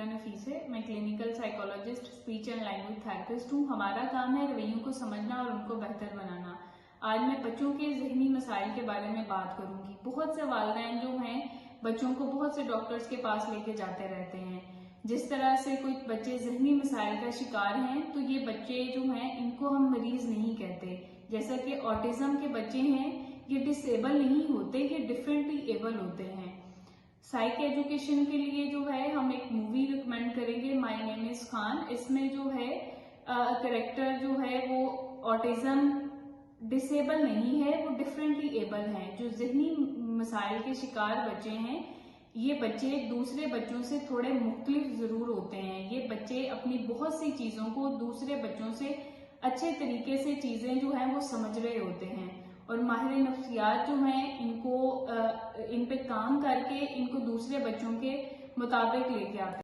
मीरा नफीस है। मैं clinical psychologist, speech and language therapist हूँ। हमारा काम है रवैयों को समझना और उनको बेहतर बनाना। आज मैं बच्चों के ज़हनी मसाइल के बारे में बात करूंगी। बहुत से वालिदैन जो हैं बच्चों को बहुत से डॉक्टर्स के पास लेके जाते रहते हैं। जिस तरह से कोई बच्चे ज़हनी मसाइल का शिकार हैं तो ये बच्चे जो हैं इनको हम मरीज नहीं कहते। जैसा कि ऑटिज्म के बच्चे हैं ये डिसेबल नहीं होते, ये डिफरेंटली एबल होते हैं। साइक एजुकेशन के लिए जो है हम एक मूवी रिकमेंड करेंगे, माय नेम इज खान। इसमें जो है कैरेक्टर जो है वो ऑटिज्म डिसेबल नहीं है, वो डिफरेंटली एबल हैं। जो ज़हनी मसाइल के शिकार बच्चे हैं ये बच्चे दूसरे बच्चों से थोड़े मुख्तलिफ ज़रूर होते हैं। ये बच्चे अपनी बहुत सी चीज़ों को दूसरे बच्चों से अच्छे तरीके से चीज़ें जो हैं वो समझ रहे होते हैं और माहिर नफ्सियात जो हैं इनको इन पे काम करके इनको दूसरे बच्चों के मुताबिक लेके आते हैं।